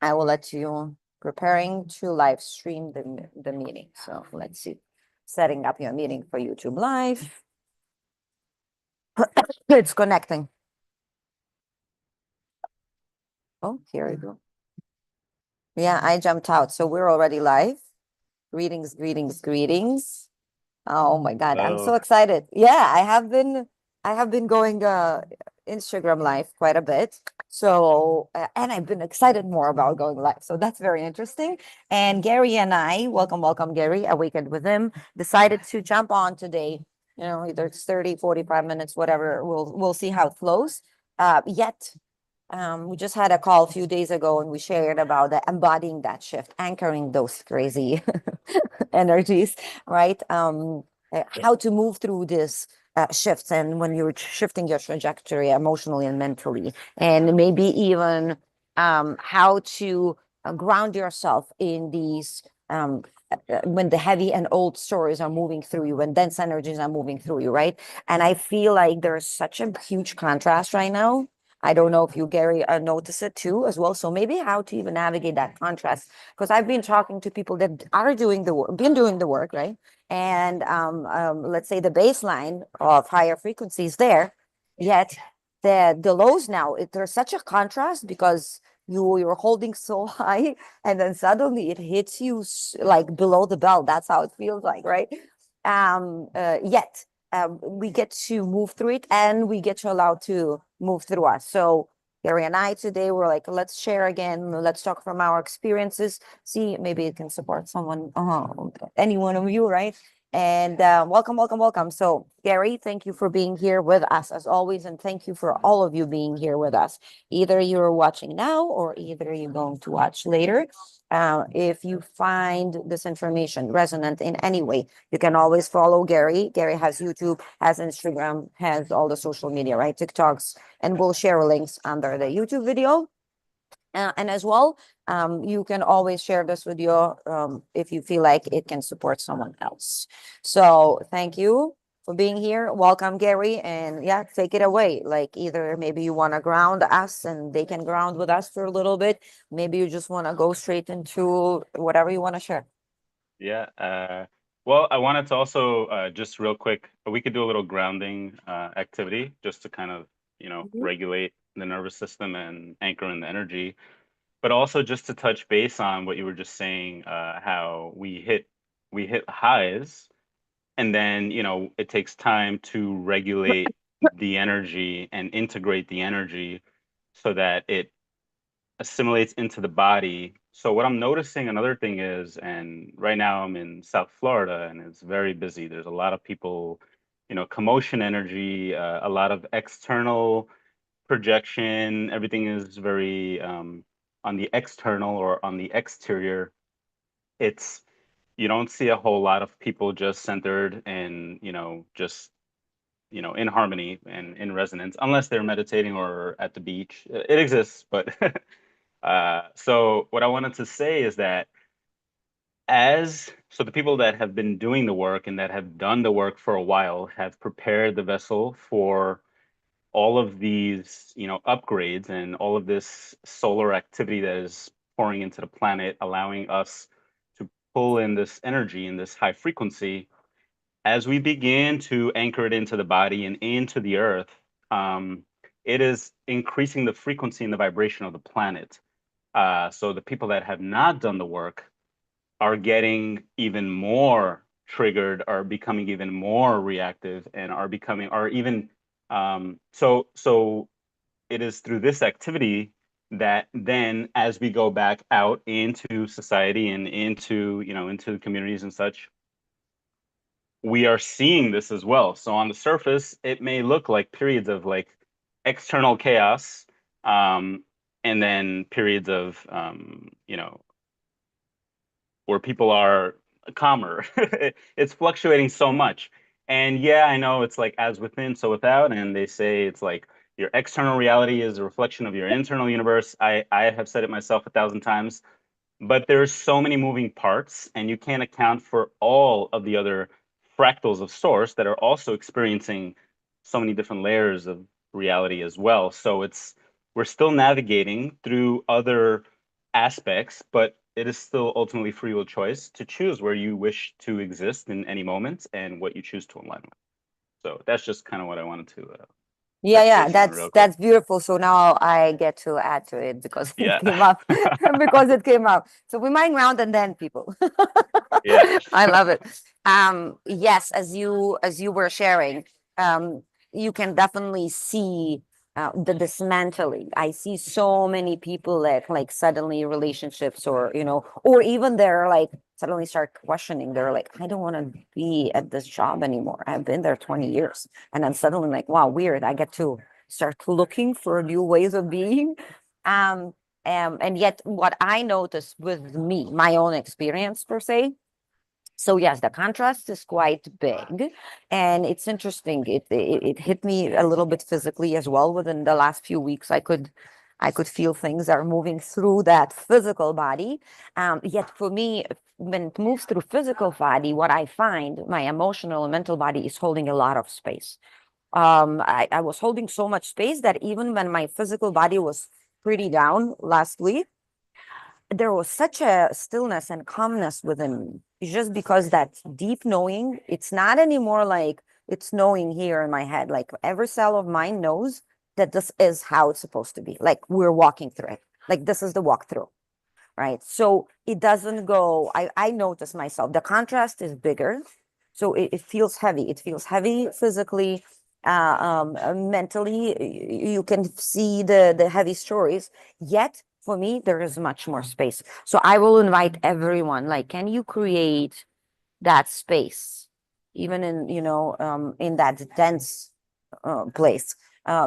I will let you preparing to live stream the meeting. So let's see. Setting up your meeting for YouTube Live. It's connecting. Oh, here we go. Yeah, I jumped out. So we're already live. Greetings, greetings, greetings. Oh my God, I'm so Hello. excited. Yeah, I have been going Instagram live quite a bit. So and I've been excited more about going live. So that's very interesting. And Gary and I, welcome Gary, a weekend with him, decided to jump on today. Either it's 30, 45 minutes, whatever. We'll see how it flows. Yet we just had a call a few days ago and we shared about embodying that shift, anchoring those crazy energies, right? How to move through this shifts and when you're shifting your trajectory emotionally and mentally, and maybe even how to ground yourself in these when the heavy and old stories are moving through you, when dense energies are moving through you, right? And I feel like there's such a huge contrast right now. I don't know if you, Gary, notice it too as well. So maybe how to even navigate that contrast, because I've been talking to people that are doing the work, been doing the work, right? And let's say the baseline of higher frequencies there, yet the lows now, there's such a contrast because you're holding so high, and then suddenly it hits you like below the belt. That's how it feels like, right? Yet we get to move through it, and we get to allow to move through us. So Gary and I today were like, let's share again, let's talk from our experiences, see maybe it can support someone, any one of you, right? And welcome. So Gary, thank you for being here with us as always, and thank you for all of you being here with us. Either you're watching now or either you're going to watch later. If you find this information resonant in any way, you can always follow Gary. Gary has YouTube, has Instagram, has all the social media, right? TikToks, and we'll share links under the YouTube video. And as well, you can always share this video if you feel like it can support someone else. So thank you for being here. Welcome, Gary. And yeah, take it away. Like either maybe you want to ground us and they can ground with us for a little bit. Maybe you just want to go straight into whatever you want to share. Yeah. Well, I wanted to also just real quick, we could do a little grounding activity just to kind of, Mhm. regulate the nervous system and anchor in the energy, but also just to touch base on what you were just saying, how we hit highs, and then, it takes time to regulate the energy and integrate the energy so that it assimilates into the body. So what I'm noticing, another thing is, and right now I'm in South Florida and it's very busy. There's a lot of people, commotion energy, a lot of external projection. Everything is very on the external or on the exterior. It's You don't see a whole lot of people just centered and, just in harmony and in resonance, unless they're meditating or at the beach. It exists, but so what I wanted to say is that the people that have been doing the work and that have done the work for a while have prepared the vessel for all of these, upgrades and all of this solar activity that is pouring into the planet, allowing us to pull in this energy and this high frequency. As we begin to anchor it into the body and into the earth, um, it is increasing the frequency and the vibration of the planet. So the people that have not done the work are getting even more triggered, are becoming even more reactive, and are even so it is through this activity that then as we go back out into society and into the communities and such, we are seeing this as well. So on the surface, it may look like periods of like external chaos, and then periods of where people are calmer. It's fluctuating so much. And yeah, I know it's like as within, so without. And they say it's like your external reality is a reflection of your internal universe. I have said it myself 1,000 times, but there's so many moving parts, and you can't account for all of the other fractals of source that are also experiencing so many different layers of reality as well. So we're still navigating through other aspects, but it is still ultimately free will choice to choose where you wish to exist in any moment and what you choose to align with. So that's just kind of what I wanted to Yeah, touch yeah, base on real quick. that's beautiful. So now I get to add to it because it Yeah. came up, because it came up. So we might round and then people. Yeah. I love it. Yes, as you were sharing, um, you can definitely see the dismantling. I see so many people that like suddenly relationships, or or even they're like suddenly start questioning. They're like, I don't want to be at this job anymore. I've been there 20 years. And I'm suddenly like, wow, weird. I get to start looking for new ways of being. Um, and yet, what I noticed with me, my own experience per se, so yes, the contrast is quite big, and it's interesting. It hit me a little bit physically as well. Within the last few weeks, I could feel things are moving through that physical body. Yet for me, when it moves through physical body, what I find my emotional and mental body is holding a lot of space. I was holding so much space that even when my physical body was pretty down last week, there was such a stillness and calmness within me. It's just because that deep knowing, it's not anymore like it's knowing here in my head. Like every cell of mine knows that this is how it's supposed to be. Like we're walking through it. Like this is the walkthrough, right? So it doesn't go, I notice myself, the contrast is bigger. So it feels heavy. It feels heavy physically, mentally. You can see the heavy stories. Yet for me, there is much more space. So I will invite everyone, like, can you create that space, even in that dense place?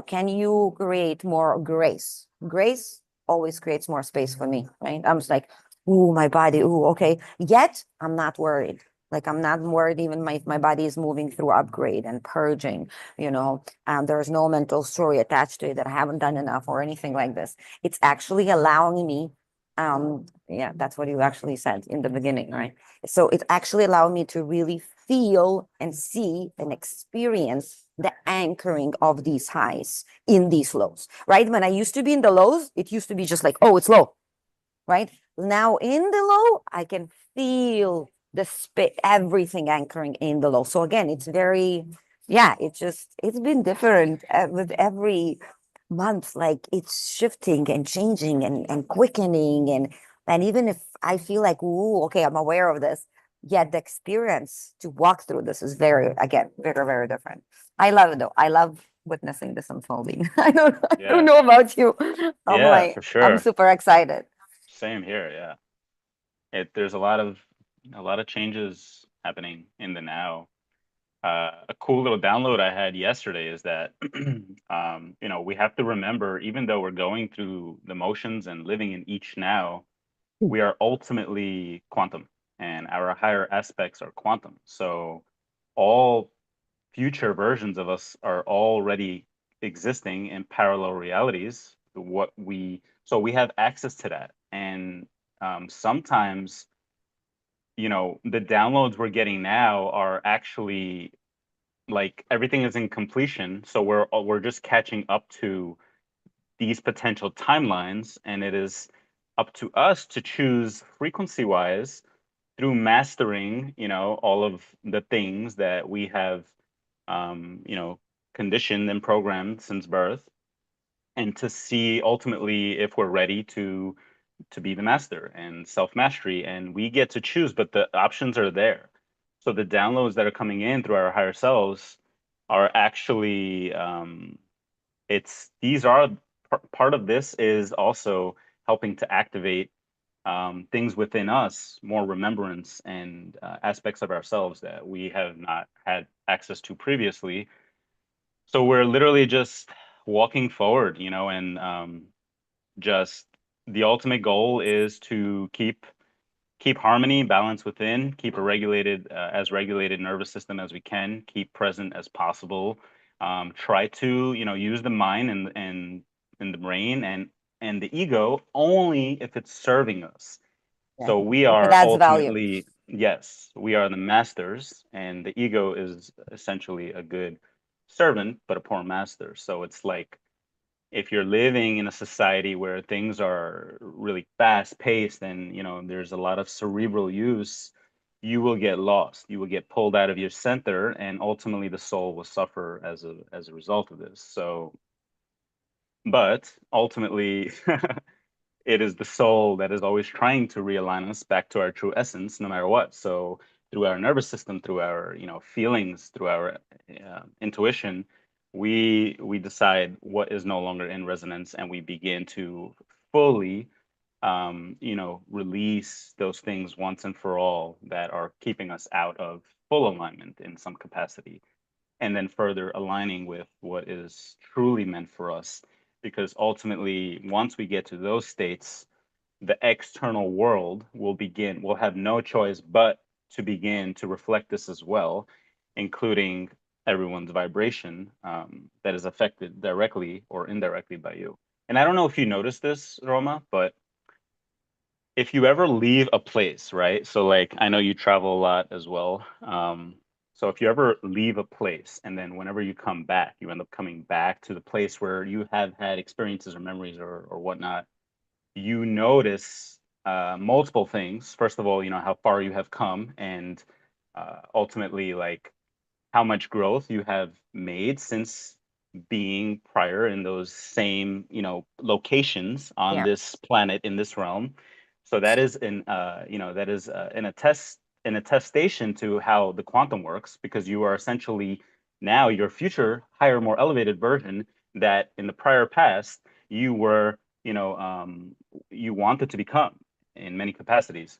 Can you create more grace? Grace always creates more space for me, right? I'm just like, ooh, my body, ooh, okay. Yet I'm not worried. Like I'm not worried, even my body is moving through upgrade and purging, there's no mental story attached to it that I haven't done enough or anything like this. It's actually allowing me, yeah, that's what you actually said in the beginning, right? So it actually allowed me to really feel and see and experience the anchoring of these highs in these lows, right? When I used to be in the lows, it used to be just like, oh, it's low, right? Now in the low, I can feel everything anchoring in the low. So again, it's very, yeah, it's been different with every month. Like it's shifting and changing and quickening. And even if I feel like, ooh, okay, I'm aware of this, yet the experience to walk through this is very, again, very, very different. I love it though. I love witnessing this unfolding. I don't Yeah. know about you. I'm Yeah, like, for I'm sure. super excited. Same here. Yeah. There's a lot of changes happening in the now. A cool little download I had yesterday is that, we have to remember, even though we're going through the motions and living in each now, we are ultimately quantum and our higher aspects are quantum. So all future versions of us are already existing in parallel realities. So we have access to that. And sometimes, the downloads we're getting now are actually like everything is in completion. So we're just catching up to these potential timelines, and it is up to us to choose frequency wise through mastering, all of the things that we have, um, you know, conditioned and programmed since birth, and to see ultimately if we're ready to be the master and self mastery. And we get to choose, but the options are there. So the downloads that are coming in through our higher selves are actually, it's these are part of this is also helping to activate things within us, more remembrance and aspects of ourselves that we have not had access to previously. So we're literally just walking forward, and just the ultimate goal is to keep harmony, balance within, keep a as regulated nervous system as we can, keep present as possible. Try to, use the mind and the brain and the ego only if it's serving us. Yeah. So we If it are adds value. ultimately, yes, we are the masters, and the ego is essentially a good servant, but a poor master. So it's like if you're living in a society where things are really fast paced and there's a lot of cerebral use, you will get lost. You will get pulled out of your center, and ultimately the soul will suffer as a result of this. So, but ultimately, it is the soul that is always trying to realign us back to our true essence, no matter what. So through our nervous system, through our feelings, through our intuition, we decide what is no longer in resonance, and we begin to fully release those things once and for all that are keeping us out of full alignment in some capacity, and then further aligning with what is truly meant for us. Because ultimately, once we get to those states, the external world will have no choice but to begin to reflect this as well, including everyone's vibration that is affected directly or indirectly by you. And I don't know if you noticed this, Roma, but if you ever leave a place, right? So like I know you travel a lot as well. So if you ever leave a place and then whenever you come back, you end up coming back to the place where you have had experiences or memories or whatnot, you notice multiple things. First of all, how far you have come, and ultimately, like how much growth you have made since being prior in those same, locations on Yeah. this planet in this realm. So that is that is an attestation to how the quantum works, because you are essentially now your future higher, more elevated version that in the prior past you were, you wanted to become in many capacities.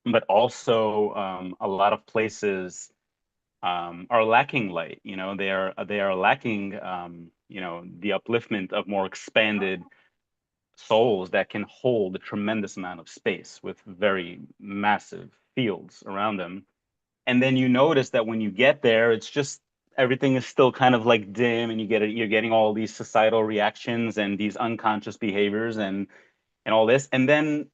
But also, a lot of places are lacking light. They are lacking the upliftment of more expanded souls that can hold a tremendous amount of space with very massive fields around them. And then you notice that when you get there, it's just everything is still kind of like dim, and you're getting all these societal reactions and these unconscious behaviors and all this. And then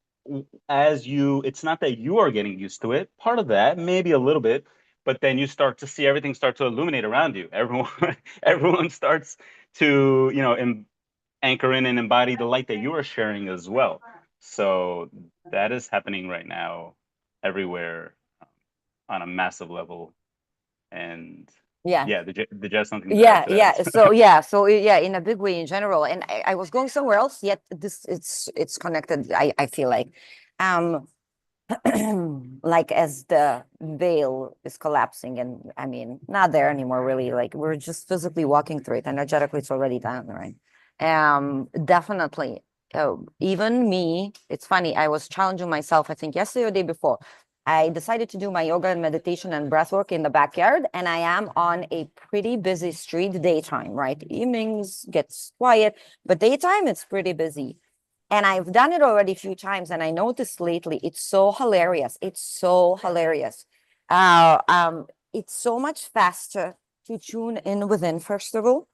it's not that you are getting used to it, part of that, maybe a little bit, but then you start to see everything start to illuminate around you. Everyone, everyone starts to, anchor in and embody the light that you are sharing as well. So that is happening right now everywhere on a massive level. And Yeah. yeah, did you have something to add Yeah, to yeah. that? So yeah, in a big way in general. And I was going somewhere else, yet it's connected, I feel like. Um, like as the veil is collapsing, and I mean, not there anymore, really. Like we're just physically walking through it. Energetically, it's already done, right? Definitely. Even me, it's funny. I was challenging myself, I think yesterday or the day before. I decided to do my yoga and meditation and breath work in the backyard, and I am on a pretty busy street daytime, right? Evenings gets quiet, but daytime it's pretty busy. And I've done it already a few times, and I noticed lately it's so hilarious. It's so hilarious. It's so much faster to tune in within, first of all.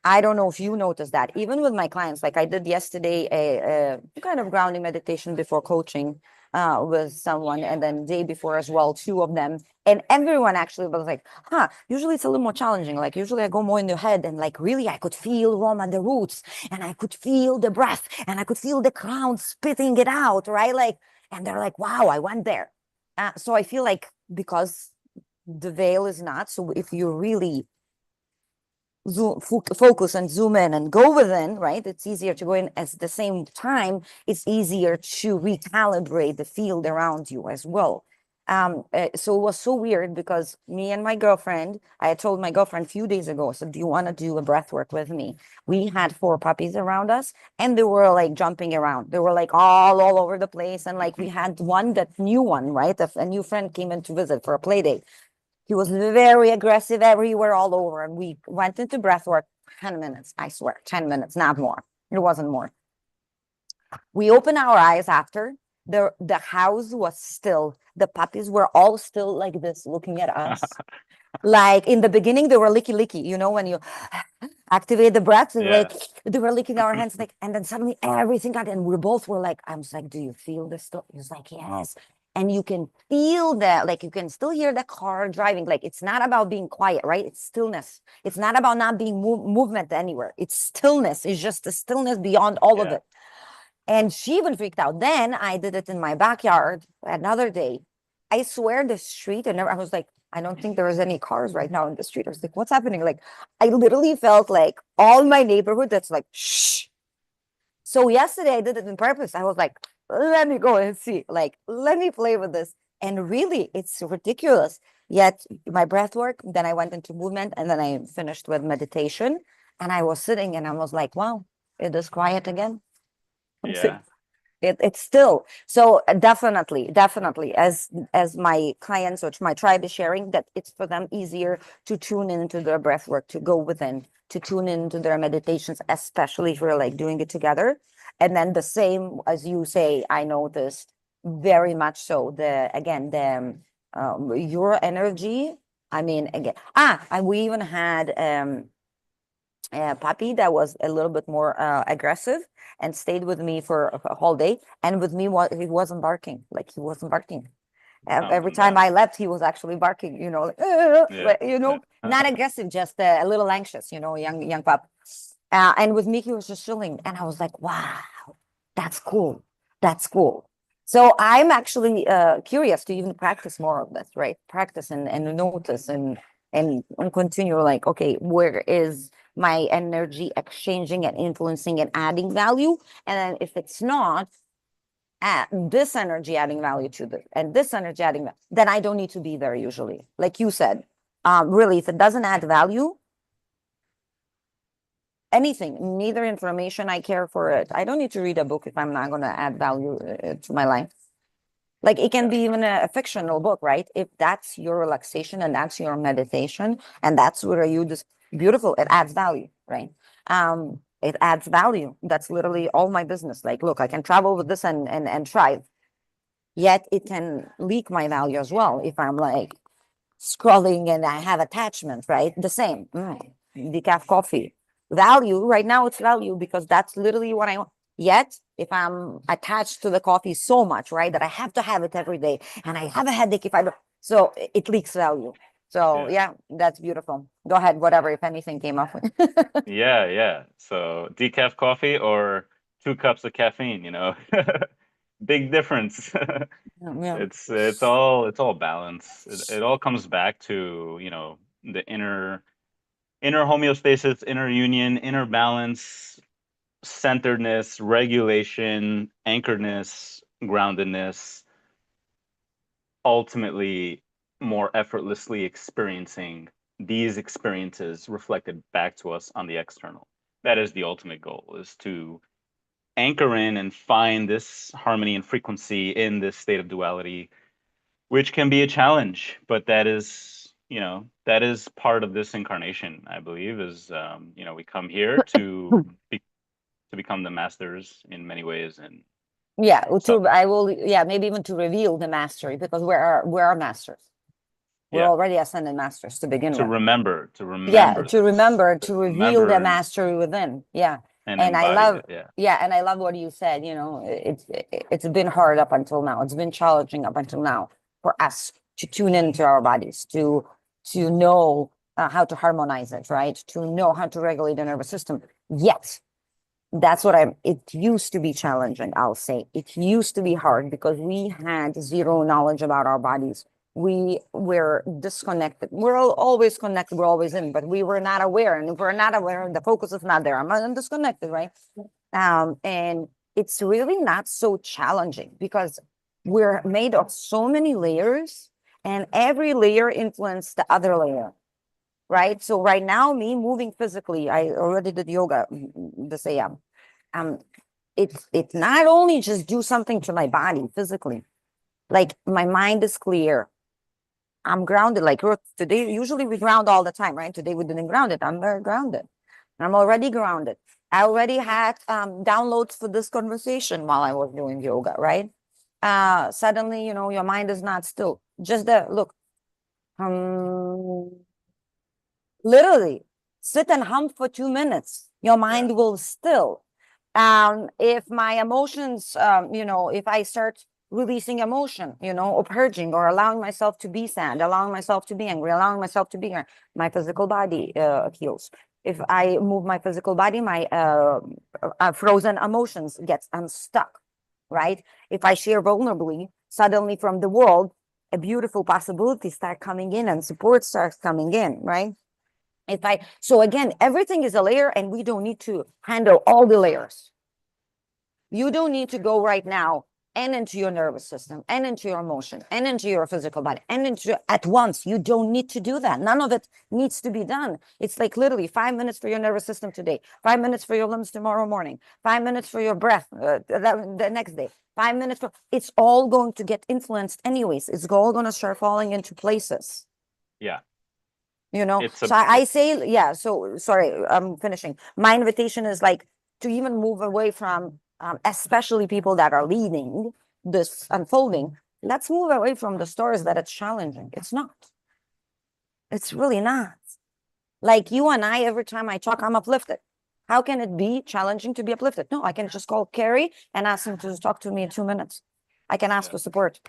I don't know if you notice that. Even with my clients, like I did yesterday, a kind of grounding meditation before coaching with someone, and then day before as well, two of them. And everyone actually was like, huh, usually it's a little more challenging. Like usually I go more in the head, and like really I could feel Roma the roots, and I could feel the breath, and I could feel the crown spitting it out, right? Like, and they're like, wow, I went there. So I feel like because the veil is not, so if you really focus and zoom in and go within, right? It's easier to go in. At the same time, it's easier to recalibrate the field around you as well. So it was so weird because me and my girlfriend, I had told my girlfriend a few days ago, so do you want to do a breath work with me? We had four puppies around us, and they were like jumping around. They were like all over the place. And like we had one, that new one, right? A new friend came in to visit for a play date. He was very aggressive everywhere, all over. And we went into breath work 10 minutes, I swear, 10 minutes, not more. It wasn't more. We opened our eyes after. The house was still, the puppies were all still like this, looking at us. Like in the beginning, they were licky licky, when you activate the breath, they were Yeah. like, they were licking our hands, like, and then suddenly everything got, and we both were like, I was like, do you feel this stuff? He was like, yes. and you can feel that, like you can still hear the car driving. Like it's not about being quiet, right? It's stillness. It's not about not being movement anywhere. It's stillness. It's just the stillness beyond all of Yeah. it. And she even freaked out. Then I did it in my backyard another day. I swear the street, and I was like, I don't think there is any cars right now in the street. I was like, what's happening? Like, I literally felt like all my neighborhood that's like, shh. So yesterday I did it on purpose. I was like, let me go and see, like, let me play with this. And really, it's ridiculous. Yet my breath work, then I went into movement, and then I finished with meditation. And I was sitting and I was like, wow, it is quiet again. Yeah. It's still so definitely as my clients, which my tribe is sharing, that it's for them easier to tune into their breath work, to go within, to tune into their meditations, especially if we're like doing it together. And then the same as you say, I noticed very much so the again the your energy. I mean, again, and we even had puppy that was a little bit more aggressive and stayed with me for a whole day. And with me, he wasn't barking. Like he wasn't barking. Every Calming time down. I left, he was actually barking. Like, Yeah. Yeah. not aggressive, just a little anxious. Young pup. And with me, he was just chilling, and I was like, wow, that's cool. That's cool. So I'm actually curious to even practice more of this, right? Practice and notice and continue like, okay, where is my energy exchanging and influencing and adding value? And then if it's not this energy adding value to this and this energy adding, then I don't need to be there usually. Like you said, really, if it doesn't add value, anything, neither information, I care for it. I don't need to read a book if I'm not going to add value to my life. Like it can Yeah. be even a fictional book, right? If that's your relaxation and that's your meditation and that's where you just beautiful, it adds value, right? It adds value. That's literally all my business. Like, look, I can travel with this and thrive. Yet it can leak my value as well if I'm like scrolling and I have attachment, right? The same. Decaf coffee. Value, right now it's value because that's literally what I want. Yet, if I'm attached to the coffee so much, right, that I have to have it every day and I have a headache if I don't, so it leaks value. So, Yeah. yeah, that's beautiful. Go ahead, whatever, if anything came up with. Yeah. Yeah. So decaf coffee or 2 cups of caffeine, big difference. Yeah. It's all balance. It all comes back to, the inner homeostasis, inner union, inner balance, centeredness, regulation, anchoredness, groundedness, ultimately more effortlessly experiencing these experiences reflected back to us on the external. That is the ultimate goal, is to anchor in and find this harmony and frequency in this state of duality, which can be a challenge, but that is part of this incarnation, I believe, is we come here to become the masters in many ways, and Yeah, so I will, yeah, maybe even to reveal the mastery because we're masters. We're yeah, already ascended masters to begin to with. remember to Yeah, remember to this, remember, to to reveal remember the and mastery within. Yeah. And I embody love, it. Yeah, yeah, and I love what you said, it's been hard up until now. It's been challenging up until now for us to tune into our bodies, to know how to harmonize it, right? To know how to regulate the nervous system. Yet, that's what it used to be challenging, I'll say. It used to be hard because we had zero knowledge about our bodies. We were disconnected. We're always connected, we're always in, but we were not aware. And if we're not aware, the focus is not there. I'm disconnected, right? And it's really not so challenging because we're made of so many layers, and every layer influences the other layer, right? So right now, me moving physically, I already did yoga this AM. Um, it's not only just do something to my body physically, like my mind is clear. I'm grounded. Like today, usually we ground all the time, right? Today we didn't ground it. I'm very grounded. I'm already grounded. I already had downloads for this conversation while I was doing yoga, right? Suddenly, your mind is not still. Just the look. Um, Literally, sit and hum for 2 minutes. Your yeah, mind will still. If my emotions, if I start releasing emotion, or purging, or allowing myself to be sad, allowing myself to be angry, allowing myself to be angry, my physical body heals. If I move my physical body, my frozen emotions gets unstuck, right? If I share vulnerably, suddenly from the world, a beautiful possibility start coming in and support starts coming in, right? So again, everything is a layer and we don't need to handle all the layers. You don't need to go right now and into your nervous system and into your emotion and into your physical body and into at once. You don't need to do that. None of it needs to be done. It's like literally 5 minutes for your nervous system today, 5 minutes for your limbs tomorrow morning, 5 minutes for your breath the next day, 5 minutes for it's all going to get influenced anyways. It's all going to start falling into places. Yeah. So I say, yeah, so sorry, I'm finishing. My invitation is like to even move away from especially people that are leading this unfolding. Let's move away from the stories that it's challenging. It's not. It's really not. Like you and I, every time I talk, I'm uplifted. How can it be challenging to be uplifted? No, I can just call Garry and ask him to talk to me in 2 minutes. I can ask for support.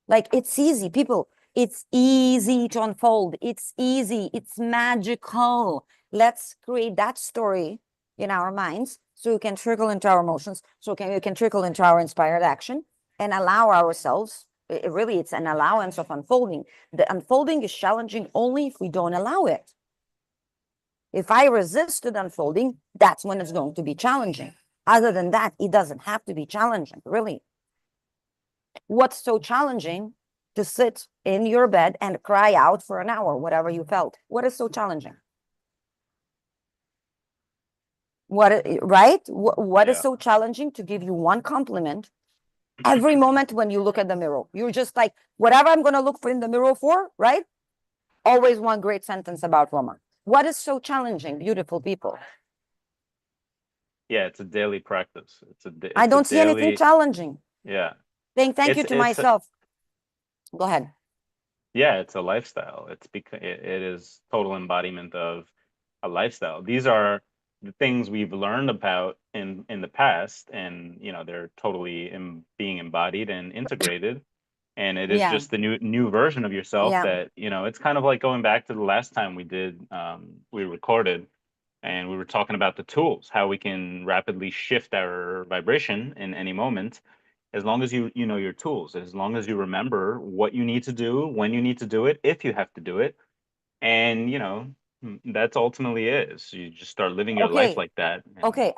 Like it's easy, people. It's easy to unfold. It's easy. It's magical. Let's create that story in our minds so we can trickle into our emotions, so we can trickle into our inspired action and allow ourselves. Really, it's an allowance of unfolding. The unfolding is challenging only if we don't allow it. If I resisted unfolding, that's when it's going to be challenging. Other than that, it doesn't have to be challenging, really. What's so challenging to sit in your bed and cry out for an hour, whatever you felt? What is so challenging? Right? What is so challenging to give you one compliment every moment when you look at the mirror? You're just like, whatever I'm going to look for in the mirror for, right? Always one great sentence about Roma. What is so challenging, beautiful people? Yeah, it's a daily practice. I It's a don't see anything daily, challenging. yeah. Thank you It's to it's myself. Go ahead. Yeah, it's a lifestyle. It is total embodiment of a lifestyle. These are the things we've learned about in the past, and they're totally being embodied and integrated. And it is Yeah. just the new version of yourself Yeah. that, it's kind of like going back to the last time we recorded, and we were talking about the tools, how we can rapidly shift our vibration in any moment, as long as you know your tools, as long as you remember what you need to do, when you need to do it, if you have to do it. And that's ultimately is you just start living your life Okay. like that. And Okay,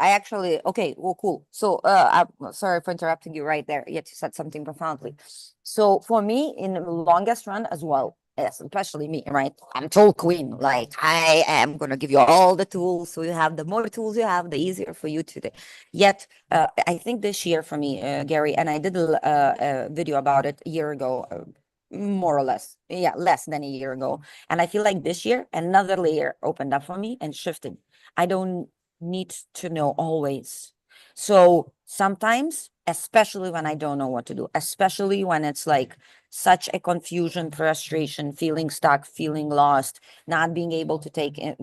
okay, well, cool. So, I'm sorry for interrupting you right there, yet you said something profoundly. So, for me, in the longest run as well, yes, especially me, right? I'm tool queen. Like, I am gonna give you all the tools. So, you have the more tools you have, the easier for you today. Yet, I think this year for me, Garry, and I did a video about it a year ago, more or less, yeah, less than a year ago. And I feel like this year, another layer opened up for me and shifted. I don't need to know always. So sometimes, especially when I don't know what to do, especially when it's like such a confusion, frustration, feeling stuck, feeling lost, not being able to take a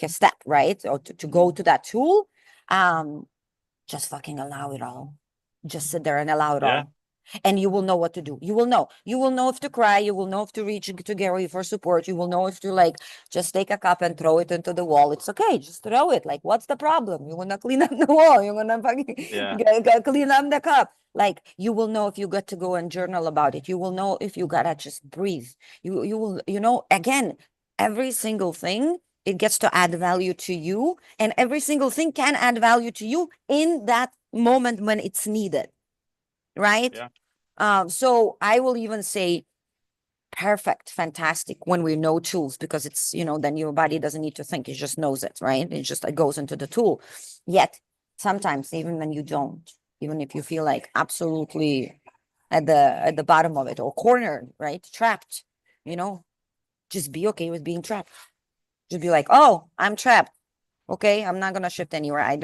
step, right? Or to go to that tool, just fucking allow it all. Just sit there and allow it yeah, all. And you will know what to do. You will know. You will know if to cry. You will know if to reach to Garry for support. You will know if to like just take a cup and throw it into the wall. It's okay. Just throw it. Like, what's the problem? You wanna clean up the wall. You wanna fucking yeah, clean up the cup. Like, you will know if you got to go and journal about it. You will know if you gotta just breathe. You will, again, every single thing, it gets to add value to you, and every single thing can add value to you in that moment when it's needed, right? yeah, So I will even say perfect, fantastic when we know tools, because it's, then your body doesn't need to think, it just knows it, right? It goes into the tool. Yet sometimes, even when you don't, even if you feel like absolutely at the bottom of it or cornered, right? Trapped, just be okay with being trapped. Just be like, oh, I'm trapped. Okay, I'm not gonna shift anywhere. I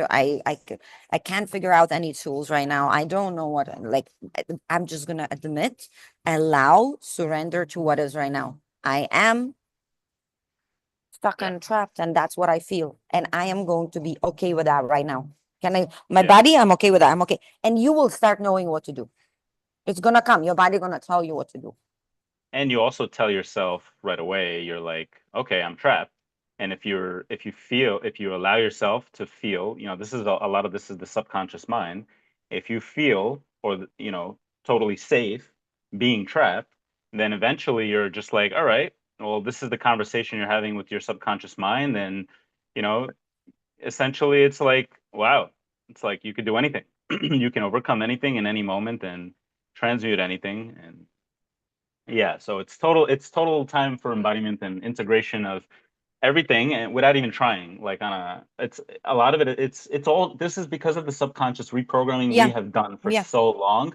can't figure out any tools right now. I don't know what, like, I'm just gonna admit, allow, surrender to what is right now. I am stuck yeah, and trapped, and that's what I feel. And I am going to be okay with that right now. Can I, my Yeah. body, I'm okay with that. I'm okay. And you will start knowing what to do. It's gonna come. Your body gonna tell you what to do. And you also tell yourself right away, you're like, okay, I'm trapped. And if you allow yourself to feel, this is a lot of this is the subconscious mind. If you feel, or, totally safe being trapped, then eventually you're just like, all right, well, this is the conversation you're having with your subconscious mind. And, you know, essentially it's like, wow, it's like you could do anything. You can overcome anything in any moment and transmute anything. And yeah, so it's total time for embodiment and integration of everything and without even trying. Like on a it's a lot of it it's all this is because of the subconscious reprogramming we Yeah. have done for Yeah. so long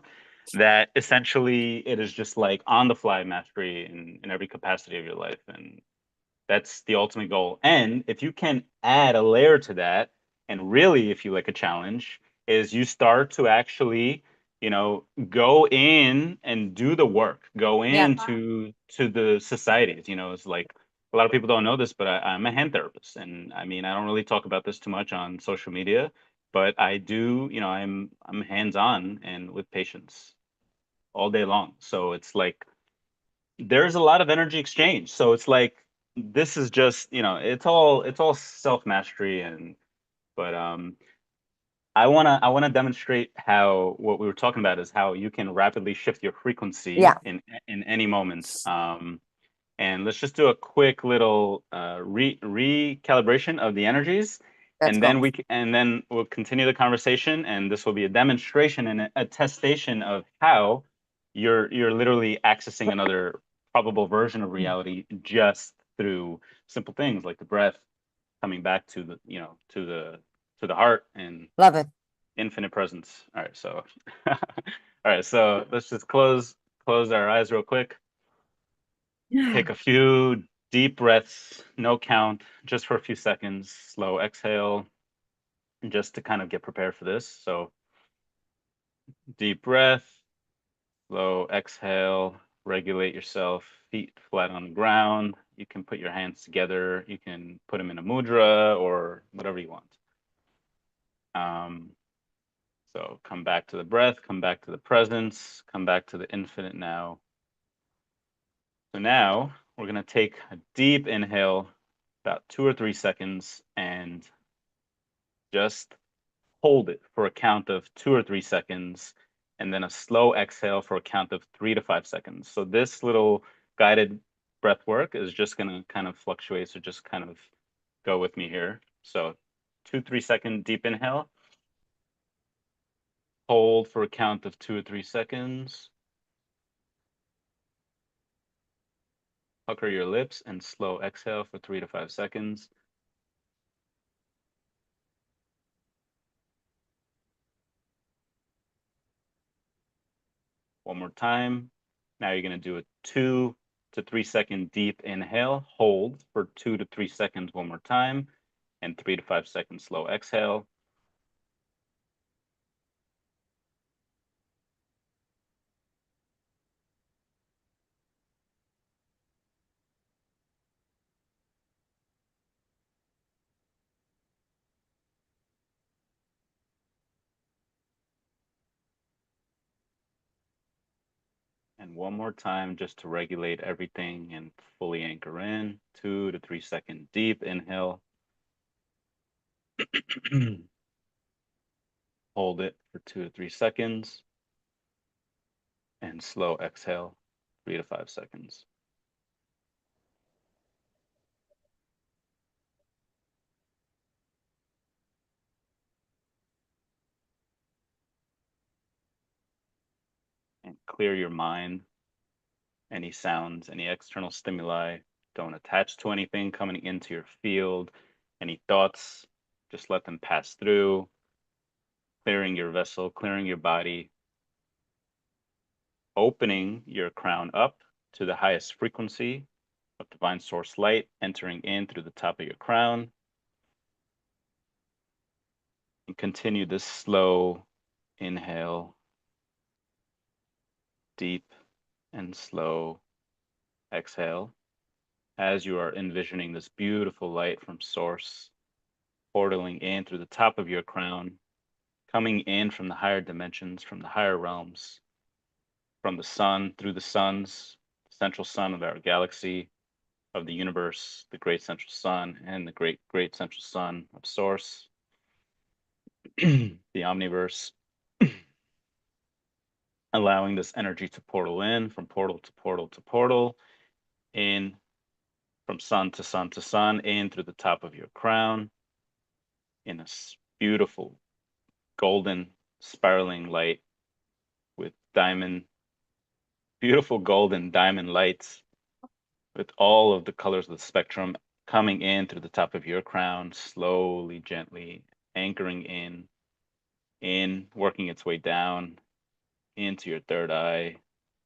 that essentially it is just like on the fly mastery in every capacity of your life. And that's the ultimate goal. And if you can add a layer to that, and really, if you like a challenge, is you start to actually, go in and do the work, go Yeah. into the societies. It's like a lot of people don't know this, but I'm a hand therapist, and I mean, I don't really talk about this too much on social media, but I do. I'm hands on and with patients all day long. So it's like there's a lot of energy exchange. So it's like this is just, it's all self mastery. And but I wanna demonstrate how what we were talking about is how you can rapidly shift your frequency Yeah. in any moment. And let's just do a quick little recalibration of the energies, Let's and go. then we'll continue the conversation. And this will be a demonstration and a attestation of how you're literally accessing another probable version of reality just through simple things like the breath, coming back to the heart and Love it. infinite presence. All right, so all right, so let's just close our eyes real quick. Take a few deep breaths, no count, just for a few seconds. Slow exhale, just to kind of get prepared for this. So, deep breath, slow exhale, regulate yourself, feet flat on the ground. You can put your hands together, you can put them in a mudra or whatever you want. Um, so, come back to the breath, come back to the presence, come back to the infinite now. So, now we're going to take a deep inhale, about 2 or 3 seconds, and just hold it for a count of 2 or 3 seconds, and then a slow exhale for a count of 3 to 5 seconds. So this little guided breath work is just going to kind of fluctuate. So just kind of go with me here. So 2, 3 second deep inhale, hold for a count of 2 or 3 seconds, pucker your lips, and slow exhale for 3 to 5 seconds. One more time. Now you're going to do a 2 to 3 second deep inhale, hold for 2 to 3 seconds one more time, and 3 to 5 seconds slow exhale. And one more time just to regulate everything and fully anchor in. 2 to 3 second deep inhale. Hold it for 2 to 3 seconds and slow exhale 3 to 5 seconds. And clear your mind. Any sounds, any external stimuli. Don't attach to anything coming into your field. Any thoughts, just let them pass through, clearing your vessel, clearing your body, opening your crown up to the highest frequency of divine source light, entering in through the top of your crown. And continue this slow inhale, deep and slow exhale as you are envisioning this beautiful light from source portaling in through the top of your crown, coming in from the higher dimensions, from the higher realms, from the sun, through the suns, the central sun of our galaxy, of the universe, the great central sun, and the great central sun of Source, the omniverse, allowing this energy to portal in from portal to portal to portal, in from sun to sun to sun, in through the top of your crown, in a beautiful golden spiraling light with beautiful golden diamond lights with all of the colors of the spectrum coming in through the top of your crown, slowly, gently anchoring working its way down into your third eye,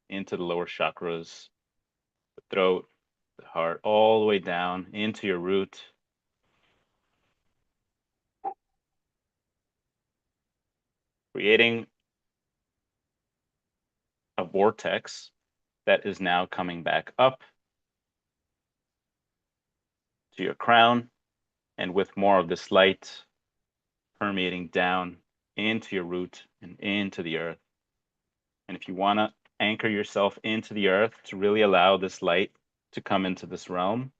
into the lower chakras, the throat, the heart, all the way down into your root, creating a vortex that is now coming back up to your crown, and with more of this light permeating down into your root and into the earth. And if you want to anchor yourself into the earth to really allow this light to come into this realm,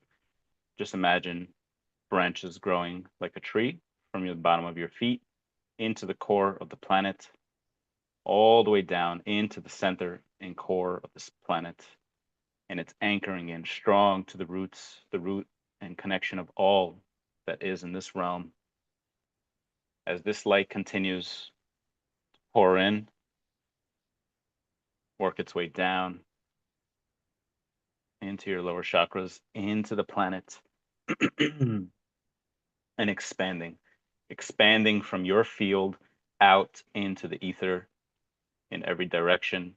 just imagine branches growing like a tree from the bottom of your feet into the core of the planet, all the way down into the center and core of this planet. And it's anchoring in strong to the roots, the root and connection of all that is in this realm. As this light continues to pour in, work its way down into your lower chakras, into the planet, and expanding from your field out into the ether in every direction.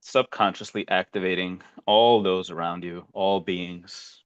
Subconsciously activating all those around you, all beings.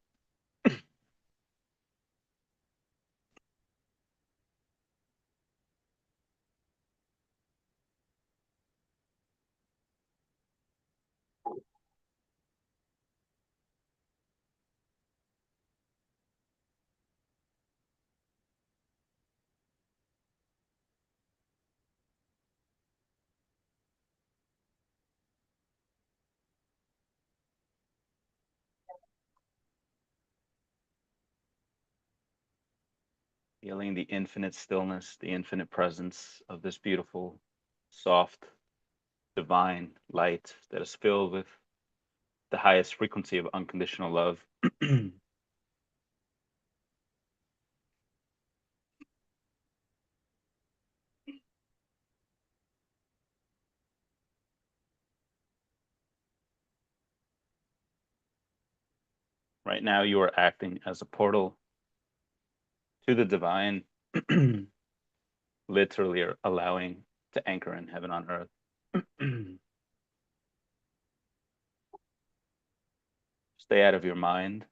Feeling the infinite stillness, the infinite presence of this beautiful, soft, divine light that is filled with the highest frequency of unconditional love. Right now, you are acting as a portal to the divine, literally allowing to anchor in heaven on earth. Stay out of your mind.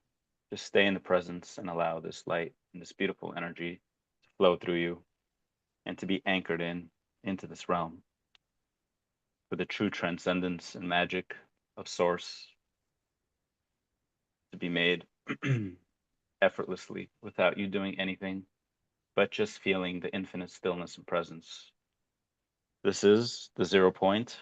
Just stay in the presence and allow this light and this beautiful energy to flow through you and to be anchored into this realm for the true transcendence and magic of Source to be made effortlessly without you doing anything, but just feeling the infinite stillness and presence. This is the 0 point.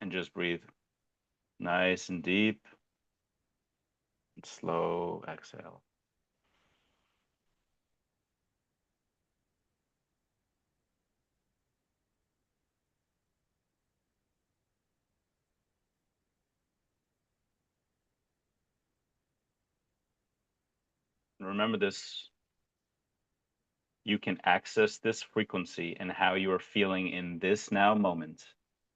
And just breathe nice and deep and slow exhale. And remember this, you can access this frequency and how you are feeling in this now moment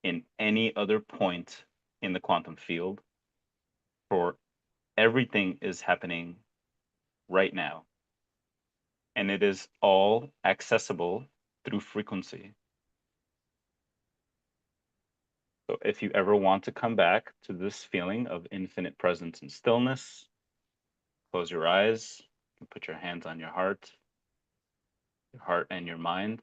in any other point in the quantum field, for everything is happening right now. And it is all accessible through frequency. So if you ever want to come back to this feeling of infinite presence and stillness, close your eyes and put your hands on your heart and your mind,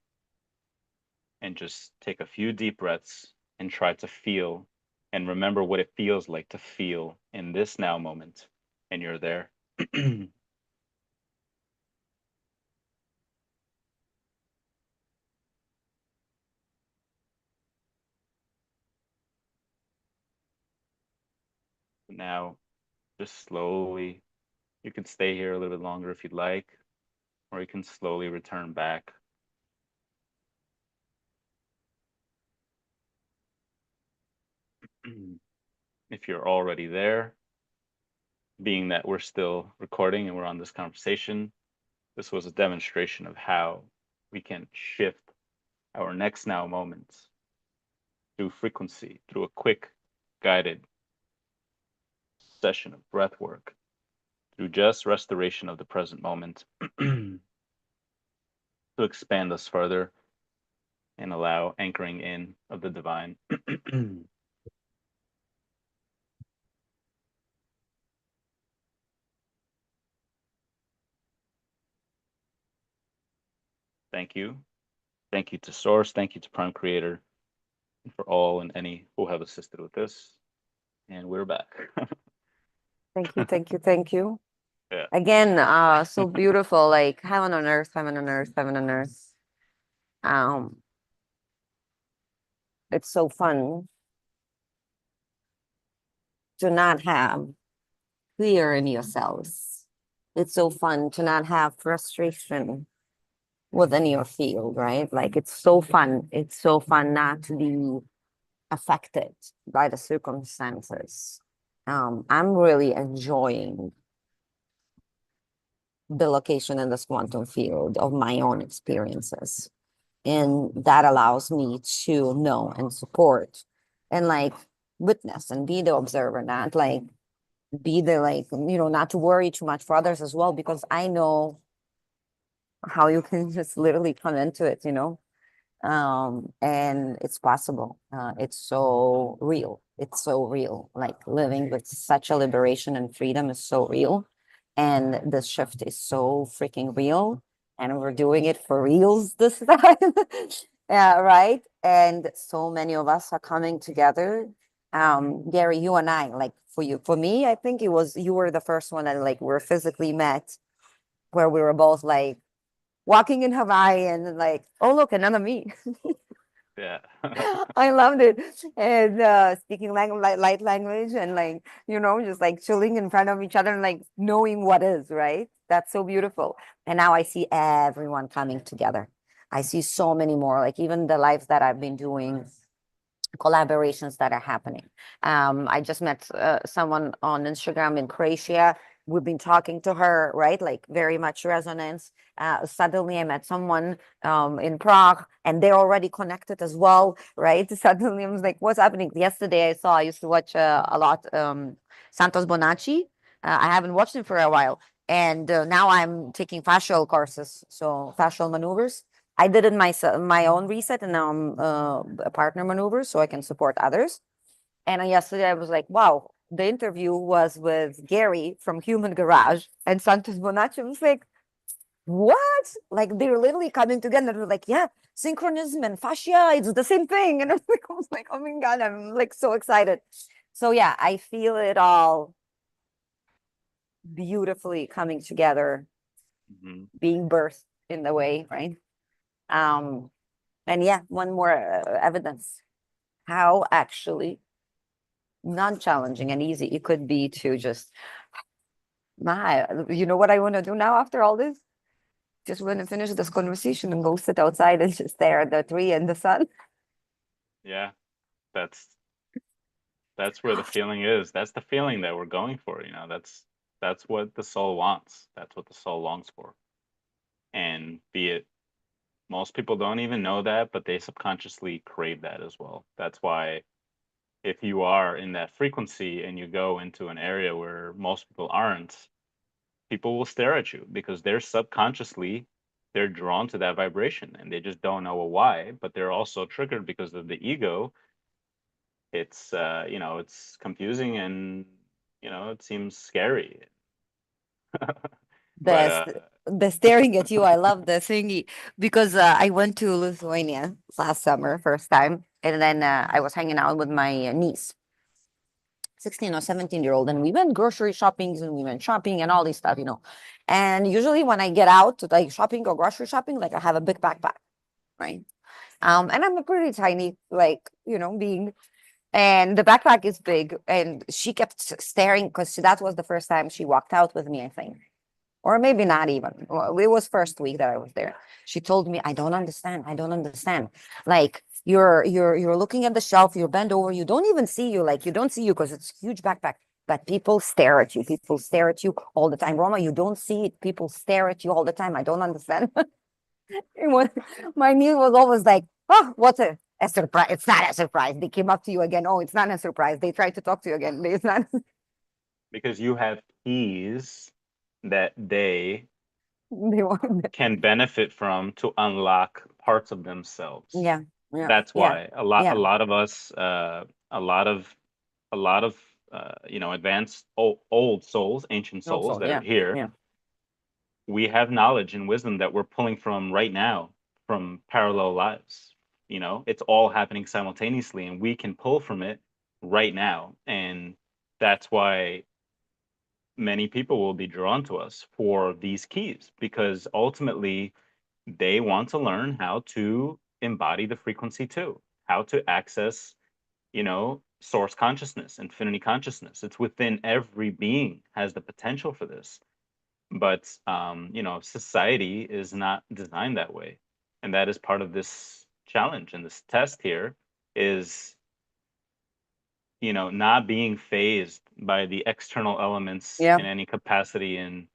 and just take a few deep breaths and try to feel and remember what it feels like to feel in this now moment. And you're there. Now, just slowly, you can stay here a little bit longer if you'd like, or you can slowly return back. If you're already there, being that we're still recording and we're on this conversation, this was a demonstration of how we can shift our next now moments through frequency, through a quick, guided session of breath work, through just restoration of the present moment to expand us further and allow anchoring in of the divine. Thank you. Thank you to Source. Thank you to Prime Creator, and for all and any who have assisted with this. And we're back. Thank you, thank you, thank you. Yeah. Again, so beautiful, like heaven on earth, heaven on earth, heaven on earth. Um, it's so fun to not have fear in yourselves. It's so fun to not have frustration within your field, right? Like it's so fun. It's so fun not to be affected by the circumstances. I'm really enjoying the location in this quantum field of my own experiences. And that allows me to know and support and like witness and be the observer, not like be the like, not to worry too much for others as well, because I know how you can just literally come into it. And it's possible. It's so real. It's so real. Like living with such a liberation and freedom is so real. And the shift is so freaking real. And we're doing it for reals this time. Yeah, right. And so many of us are coming together. Garry, you and I, like for me, I think it was you were the first one that like we're physically met where we were both like walking in Hawaii and like, oh look, another me. Yeah. I loved it. And speaking light language and like, just like chilling in front of each other and like knowing what is, right? That's so beautiful. And now I see everyone coming together. I see so many more, like even the lives that I've been doing, collaborations that are happening. I just met someone on Instagram in Croatia. We've been talking to her, right? Like very much resonance. Suddenly I met someone in Prague and they're already connected as well, right? Suddenly I was like, what's happening? Yesterday I used to watch a lot Santos Bonacci. I haven't watched him for a while. And now I'm taking fascial courses, so fascial maneuvers. I did it my own reset, and now I'm a partner maneuver, so I can support others. And yesterday I was like, wow, the interview was with Garry from Human Garage, and Santos Bonacci was like, what? Like they're literally coming together. They're like, yeah, synchronism and fascia, it's the same thing. And I was like, oh my God, I'm like so excited. So yeah, I feel it all beautifully coming together, Mhm. being birthed in the way, right? Um, and yeah, one more evidence how actually non-challenging and easy it could be to just, you know what I want to do now after all this? Just want to finish this conversation and go sit outside and just stare at the tree and the sun. Yeah. That's that's where the feeling is. That's the feeling that we're going for, That's what the soul wants. That's what the soul longs for. And be it most people don't even know that, but they subconsciously crave that as well. That's why if you are in that frequency and you go into an area where most people aren't, people will stare at you because they're drawn to that vibration and they just don't know why, but they're also triggered because of the ego it's it's confusing, and it seems scary. But The staring at you. I love the thingy because I went to Lithuania last summer, first time, and then I was hanging out with my niece, 16 or 17-year-old, and we went grocery shopping and we went shopping and all this stuff, you know. And usually when I get out to like shopping or grocery shopping, like I have a big backpack, right? And I'm a pretty tiny, like, being, and the backpack is big. And she kept staring because that was the first time she walked out with me, I think. Or maybe not even. Well, it was first week that I was there. She told me, I don't understand. I don't understand. Like you're looking at the shelf, you're bent over, you don't even see you, like you don't see you because it's a huge backpack. But people stare at you. People stare at you all the time. Roma, you don't see it. People stare at you all the time. I don't understand. It was, my niece was always like, oh, what's a surprise? It's not a surprise. They came up to you again. Oh, it's not a surprise. They tried to talk to you again. It's not. because you have keys that they They want. can benefit from to unlock parts of themselves. Yeah, yeah, That's yeah, why a yeah. lot of us, a lot of advanced old souls, ancient souls Also, that are yeah, here, yeah, we have knowledge and wisdom that we're pulling from right now from parallel lives. It's all happening simultaneously, and we can pull from it right now. And that's why many people will be drawn to us for these keys, because ultimately they want to learn how to embody the frequency too, how to access, source consciousness, infinity consciousness. It's within every being has the potential for this. But society is not designed that way. And that is part of this challenge and this test here is, not being phased by the external elements yeah, in any capacity, and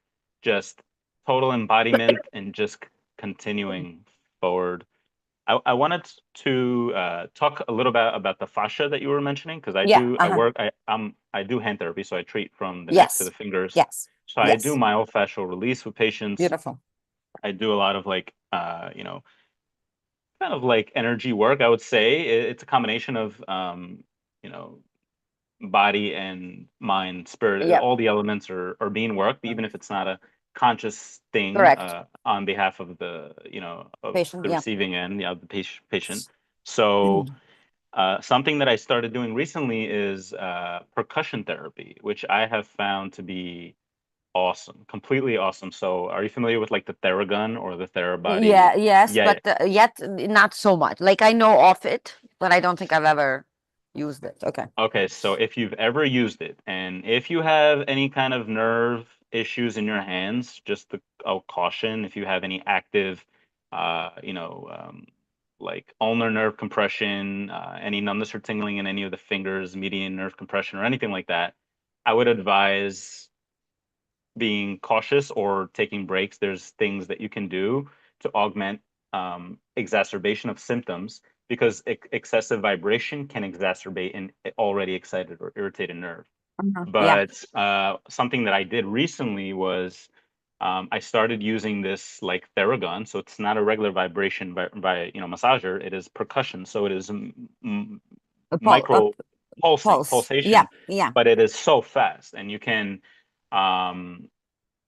just total embodiment and just continuing forward. I wanted to talk a little bit about the fascia that you were mentioning, because yeah. I Uh-huh. work, I do hand therapy, so I treat from the neck to the Yes, fingers. yes, So I do yes. myofascial release with patients. Beautiful. I do a lot of like, kind of like energy work, I would say. It's a combination of, you know, body and mind, spirit. Yeah, All the elements are being worked, even if it's not a conscious thing correct. on behalf of of Patient. the Yeah. receiving end, the patient. So something that I started doing recently is percussion therapy, which I have found to be awesome, completely awesome. So, are you familiar with like the Theragun or the Yeah, Therabody? yes, Yeah, but yet not so much. Like I know of it, but I don't think I've ever used it. Okay. okay, so if you've ever used it, and if you have any kind of nerve issues in your hands, just a caution, if you have any active, uh, you know, um, like ulnar nerve compression, any numbness or tingling in any of the fingers, median nerve compression, or anything like that, I would advise being cautious or taking breaks. There's things that you can do to augment exacerbation of symptoms, because excessive vibration can exacerbate an already excited or irritated nerve. Yeah. But something that I did recently was I started using this like Theragun. So it's not a regular vibration by massager. It is percussion. So it is A micro pulse. Yeah. pulsation, Yeah. but it is so fast, and um,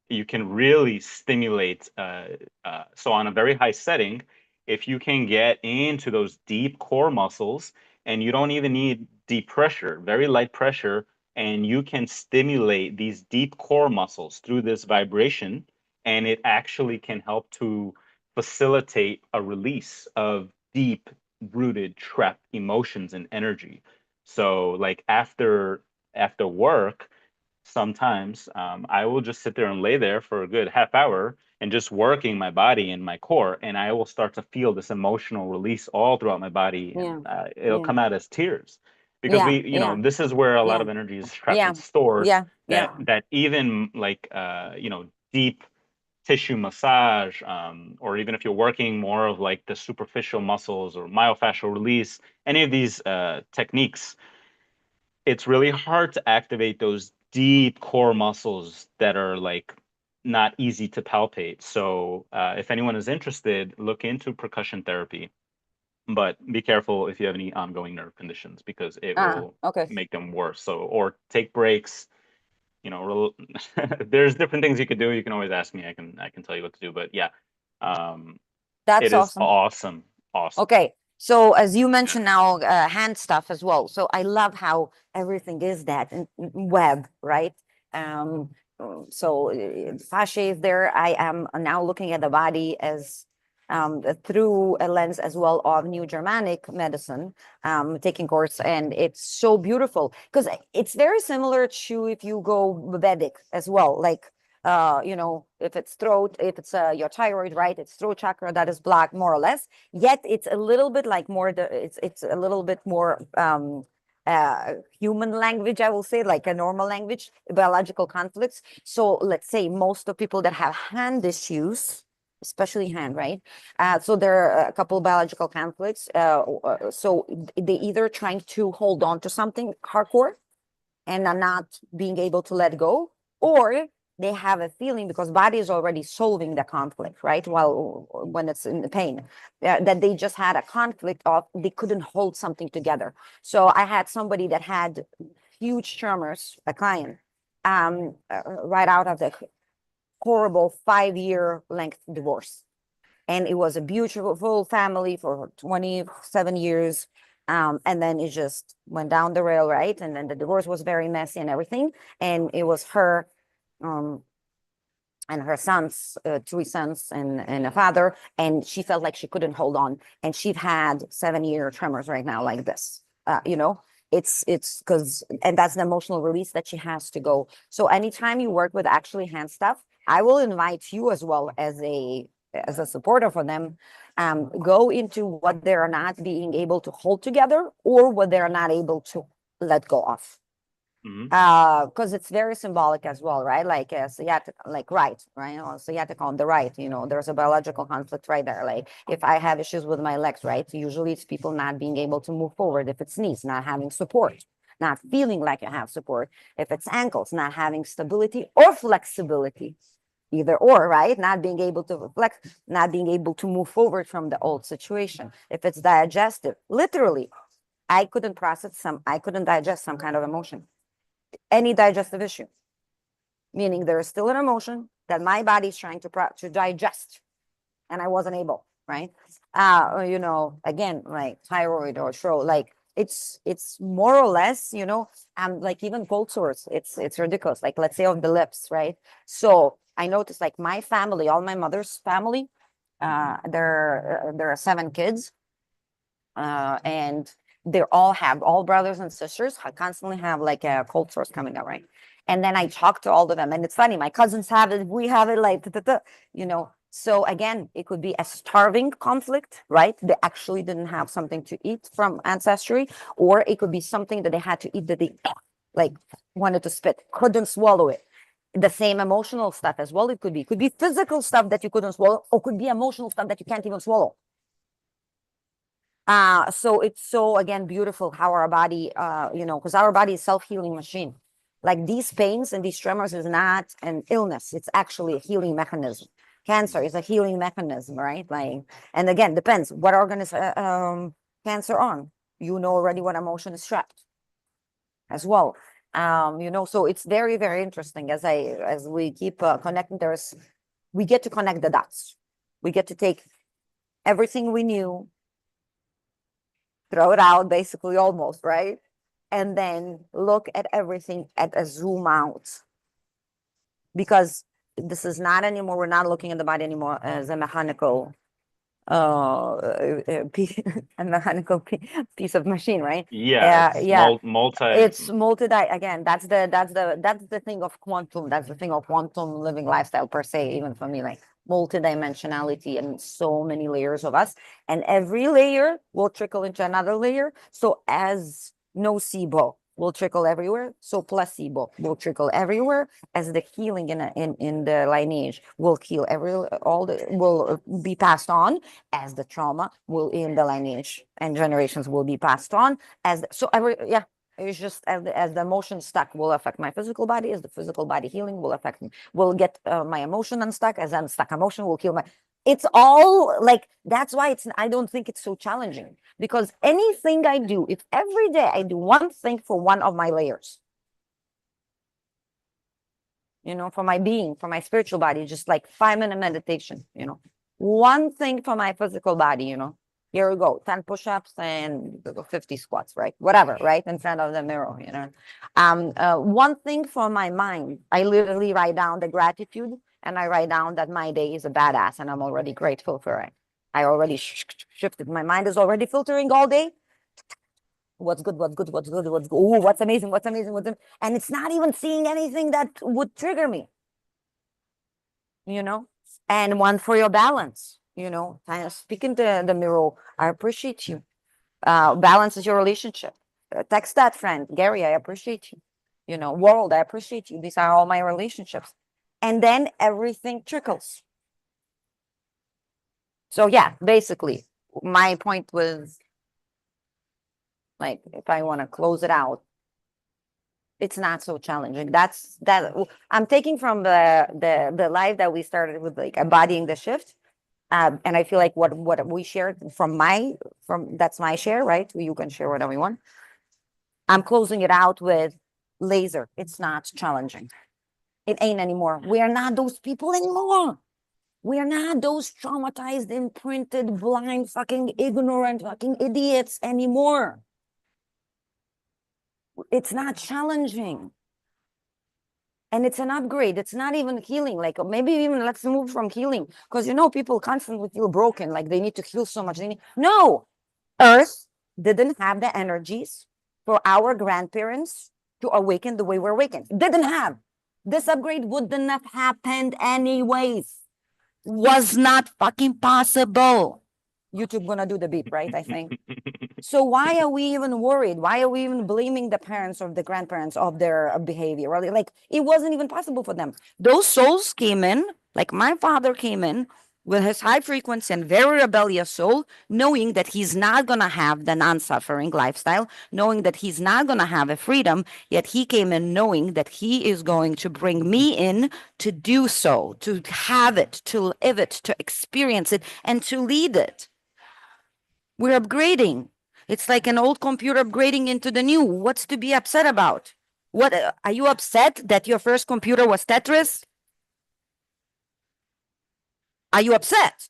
you can really stimulate. So on a very high setting, if you can get into those deep core muscles, and you don't even need deep pressure, very light pressure, and you can stimulate these deep core muscles through this vibration, and it actually can help to facilitate a release of deep rooted trapped emotions and energy. So like after work, sometimes I will just sit there and lay there for a good half hour and just working my body and my core, and I will start to feel this emotional release all throughout my body, Yeah. and it'll Yeah. come out as tears, because Yeah. Yeah. this is where a lot Yeah. of energy is trapped Yeah. and stored. Yeah. That Yeah. even like deep tissue massage, or even if you're working more of like the superficial muscles or myofascial release, any of these techniques, it's really hard to activate those deep core muscles that are like not easy to palpate. So if anyone is interested, look into percussion therapy. but be careful if you have any ongoing nerve conditions because it will Okay. make them worse. So, or take breaks. There's different things you could do. You can always ask me. I can tell you what to do. But yeah, um, That's it is awesome. awesome, awesome. Okay. So as you mentioned now, hand stuff as well. So I love how everything is that in web, right? Um, so fascia is there. I am now looking at the body as through a lens as well of New Germanic medicine, taking course, and it's so beautiful because it's very similar to if you go Vedic as well, like if it's throat, if it's your thyroid, right? It's throat chakra that is black, more or less. Yet it's a little bit like more it's a little bit more human language, I will say, like a normal language, biological conflicts. So let's say most of people that have hand issues, especially hand, right? So there are a couple biological conflicts. So they either trying to hold on to something hardcore and are not being able to let go, or they have a feeling because body is already solving the conflict, right? While when it's in the pain, that they just had a conflict of they couldn't hold something together. So I had somebody that had huge tremors, a client, right out of the horrible 5 year length divorce, and it was a beautiful family for 27 years. And then it just went down the rail, right? And then the divorce was very messy and everything. And it was her um, and her sons, three sons and a father. And she felt like she couldn't hold on. And she'd had 7 year tremors right now, like this. It's because, and that's the emotional release that she has to go. So anytime you work with actually hand stuff, I will invite you as well as a supporter for them. Go into what they're not being able to hold together or what they're not able to let go of, Hmm. because it's very symbolic as well, right? Like sciatic, like right, or sciatic on the right, there's a biological conflict right there. Like if I have issues with my legs, right, usually it's people not being able to move forward. If it's knees, not having support, not feeling like you have support. If it's ankles, not having stability or flexibility, either or, right? Not being able to flex, not being able to move forward from the old situation. If it's digestive, literally, I couldn't digest some kind of emotion, any digestive issue, meaning there is still an emotion that my body is trying to digest, and I wasn't able, right? Again, like thyroid or throat, like it's more or less, like even cold sores, it's ridiculous. Like let's say on the lips, right? So I noticed like my family, all my mother's family, there are 7 kids, and they all brothers and sisters constantly have like a cold sores coming up, right? And then I talk to all of them, and it's funny. My cousins have it, we have it, like So again, it could be a starving conflict, right? They actually didn't have something to eat from ancestry, or it could be something that they had to eat that they like wanted to spit, couldn't swallow it. The same emotional stuff as well. It could be physical stuff that you couldn't swallow, or could be emotional stuff that you can't even swallow. So it's so again beautiful how our body, because our body is self-healing machine. Like these pains and these tremors is not an illness; it's actually a healing mechanism. Cancer is a healing mechanism, right? Like, and again, depends what organ is cancer on. You know already what emotion is trapped as well. So it's very, very interesting as we keep connecting. We get to connect the dots. We get to take everything we knew, throw it out basically almost, right? And then look at everything at a zoom out, because this is not anymore, we're not looking at the body anymore as a mechanical piece, a mechanical piece of machine, right? Yeah, it's Yeah, multi. it's multi again. That's the thing of quantum. That's the thing of quantum living lifestyle per se. Even for me, like multidimensionality and so many layers of us, and every layer will trickle into another layer. So as nocebo will trickle everywhere, so placebo will trickle everywhere. As the healing in the lineage will heal all the will be passed on, as the trauma will in the lineage and generations will be passed on, so every yeah, it's just as the emotion stuck will affect my physical body, as the physical body healing will affect me, will get my emotion unstuck, as unstuck emotion will kill my It's all like, that's why I don't think it's so challenging, because anything I do, if every day I do one thing for one of my layers, for my being, for my spiritual body, just like 5-minute meditation, one thing for my physical body, here we go, 10 push-ups and 50 squats, right? Whatever, right? In front of the mirror, one thing for my mind, I literally write down the gratitude, and I write down that my day is a badass and I'm already grateful for it. I already shifted. My mind is already filtering all day. What's good, what's good, what's good, what's good. Ooh, what's amazing, what's amazing, and it's not even seeing anything that would trigger me, and one for your balance, kind of speaking to the mirror. I appreciate you. Balance is your relationship. Text that friend, Garry, I appreciate you. World, I appreciate you. These are all my relationships. And then everything trickles. So yeah, basically, my point was, like, if I want to close it out, it's not so challenging. That I'm taking from the live that we started with, like, embodying the shift. And I feel like what we shared from that's my share, right? You can share whatever you want. I'm closing it out with laser. It's not challenging. It ain't anymore. We are not those people anymore. We are not those traumatized, imprinted, blind, fucking ignorant, fucking idiots anymore. It's not challenging. And it's an upgrade. It's not even healing. Like, maybe even let's move from healing. Because people constantly feel broken, like they need to heal so much. No, Earth didn't have the energies for our grandparents to awaken the way we're awakened. Didn't have. This upgrade wouldn't have happened anyways. Was not fucking possible. YouTube gonna do the beat, right? I think. So why are we even worried? Why are we even blaming the parents or the grandparents of their behavior? Really, like, it wasn't even possible for them. Those souls came in, like my father came in with his high frequency and very rebellious soul, knowing that he's not going to have the non-suffering lifestyle, knowing that he's not going to have a freedom, yet he came in knowing that he is going to bring me in to do so, to have it, to live it, to experience it, and to lead it. We're upgrading. It's like an old computer upgrading into the new. What's to be upset about? What are you upset that your first computer was Tetris? Are you upset?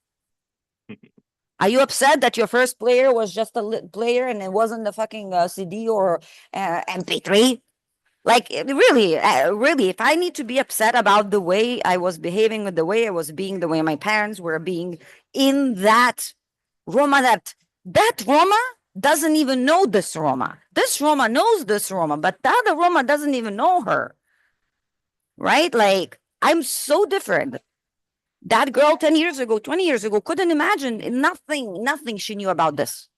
Are you upset that your first player was just a player and it wasn't the fucking CD or MP3? Like, really, if I need to be upset about the way I was behaving, with the way I was being, the way my parents were being in that Roma, that Roma doesn't even know this Roma. This Roma knows this Roma, but the other Roma doesn't even know her. Right? Like, I'm so different. That girl 10 years ago, 20 years ago, couldn't imagine nothing she knew about this.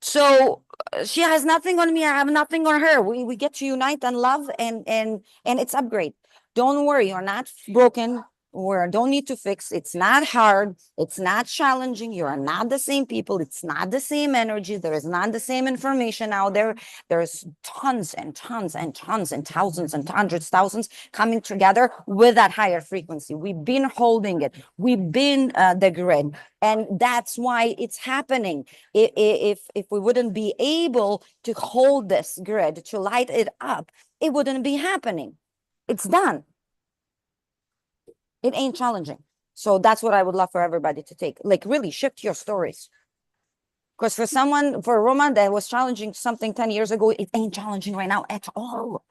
So she has nothing on me, I have nothing on her. We get to unite and love, and it's upgrade. Don't worry, you're not broken. Or don't need to fix. It's not hard. It's not challenging. You are not the same people. It's not the same energy. There is not the same information out there. There's tons and tons and tons and thousands and hundreds, thousands coming together with that higher frequency. We've been holding it. We've been the grid, and that's why it's happening. If we wouldn't be able to hold this grid, to light it up, it wouldn't be happening. It's done. It ain't challenging. So that's what I would love for everybody to take. Like, really shift your stories. Because for a Roman that was challenging something 10 years ago, it ain't challenging right now at all.